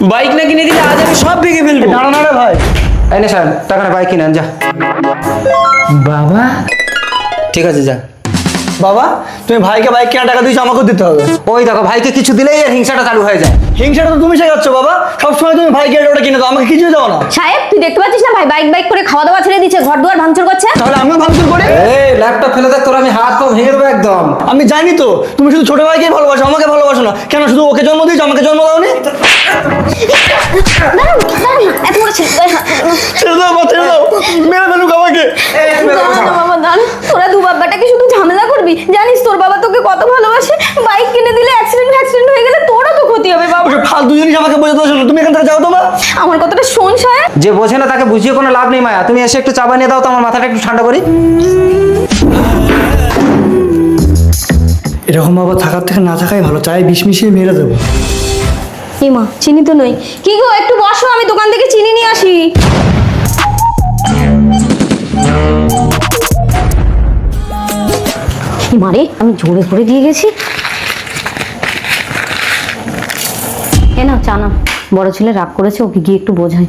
Bike না কিনে দিলে আজ আমি সব ভেঙে ফেলবো। দাঁড়ানো রে ভাই। এই নে স্যার টাকা বাইক কিনে আন যা। বাবা ঠিক আছে যা। বাবা তুমি ভাইকে বাইক কেনা টাকা দিয়েছো, আমাকেও দিতে হবে। ওই দেখো ভাইকে কিছু দিলেই এর হিংসাটা চালু হয়ে যায়। হিংসাটা তো তুমি শেখাচ্ছ বাবা, সবসময় তুমি ভাইকে ওটা কিনে দাও, আমাকে কিছুই দাও না। সাহেব তুই দেখতে পাচ্ছিস না ভাই বাইক বাইক করে খাওয়া দাওয়া ছেড়ে দিচ্ছে, ঘর দুয়ার ভাঙচুর করছে। তাহলে আমিও ভাঙচুর করি? এই ল্যাপটপ ফেলে দেখ, তোর আমি হাত পা ভেঙে দেবো একদম। আমি জানি তো তুমি শুধু ছোট ভাইকেই ভালোবাসো, আমাকে ভালোবাসো না। কেন শুধু ওকে জন্ম দিয়েছো, আমাকে জন্ম দাওনি? এত বড় ছেলে ছেড়ে দাও মা, ছেড়ে দাও, মেরে ফেলুক আমাকে। বাবা দাঁড়া, তোরা দু বাবাটাকে শুধু ঝামেলা করবি। জানিস তোর বাবা তোকে কত ভালোবাসে, বাইক কিনে দিলে অ্যাক্সিডেন্ট হয়ে গেলে তোরও তো ক্ষতি হবে বাবা। ওকে ফালতু জিনিস আমাকে বোঝাতে হচ্ছে না, তুমি এখান থেকে যাও তো মা। আমার কথাটা শোন সাহেব। যে বোঝে না তাকে বুঝিয়ে কোনো লাভ নেই মায়া, তুমি এসে একটু চা বানিয়ে দাও তো আমার মাথাটা একটু ঠান্ডা করি। এরকম বাবা থাকার থেকে না থাকাই ভালো, চায়ে বিষ মিশিয়ে মেরে দেবো। এই মা চিনি তো নই। কি গো একটু বসো, আমি দোকান থেকে চিনি নিয়ে আসি। মারে আমি জোরে করে দিয়ে গেছি। এ না চা না, বড় ছেলে রাগ করেছে, ওকে গিয়ে একটু বোঝাই।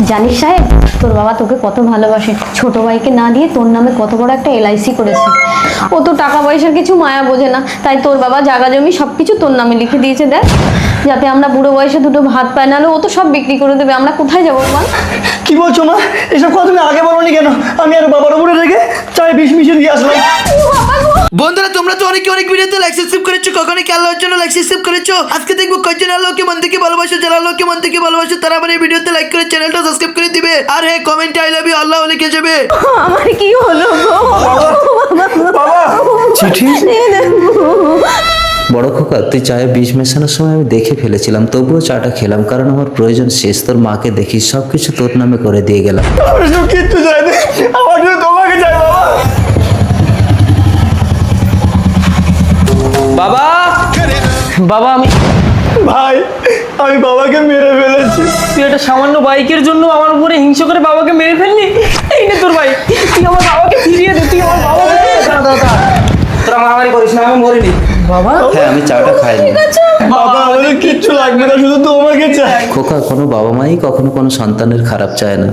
জানিস সাহেব তোর বাবা তোকে কত ভালোবাসে, ছোট ভাইকে না দিয়ে তোর নামে কত বড় একটা LIC করেছে। ও তো টাকা পয়সার কিছু মায়া বোঝে না, তাই তোর বাবা জায়গা জমি সবকিছু তোর নামে লিখে দিয়েছে, দেখ যাতে আমরা বুড়ো বয়সে দুটো ভাত পাই, নাহলে ও তো সব বিক্রি করে দেবে, আমরা কোথায় যাবো বল? কি বলছো মা, এসব কথা তুমি আগে বলোনি কেন? আমি আর বাবার উপরে রেখে চায়ে বিষ মিশিয়ে দিয়ে আসলাম। বন্ধুরা তোমরা তো অনেক ভিডিওতে লাইক সাবস্ক্রাইব করেছো, কখনো কি আল্লাহর জন্য লাইক সাবস্ক্রাইব করেছো? আজকে দেখবো কয়জন আল্লাহকে মন থেকে ভালোবাসো, যারা আল্লাহকে মন থেকে ভালোবাসো তারা আমার এই ভিডিওতে লাইক করে চ্যানেলটা সাবস্ক্রাইব করে দিবে, আর হ্যাঁ কমেন্টে আই লাভ ইউ আল্লাহ লিখে যাবে। আমার কি হলো গো? বাবা চিঠি। বড় খোকা তুই চায়ে বিষ মেশানোর সময় আমি দেখে ফেলেছিলাম, তবুও চাটা খেলাম কারণ আমার প্রয়োজন শেষ। তোর মাকে দেখি সবকিছু তোর নামে করে দিয়ে গেলাম। আমি সব কিচ্ছু চাই না, আমার শুধু তোমাকে চাই বাবা। বাবা বাবা ভাই আমি বাবাকে মেরে ফেলেছি। তুই একটা সামান্য বাইকের জন্য আমার উপরে হিংসা করে বাবাকে মেরে ফেললি? এই নে তোর বাইক, তুই আমার বাবাকে ফিরিয়ে দে, তুই আমার বাবাকে। তোরা মারামারি করিস না, আমি মরিনি। বাবা হ্যাঁ আমি চাটা খাইনি। বাবা আমাদের কিচ্ছু লাগবে না, শুধু তোমাকে চাই। খোকা কোনো বাবা মাই কখনো কোনো সন্তানের খারাপ চায় না।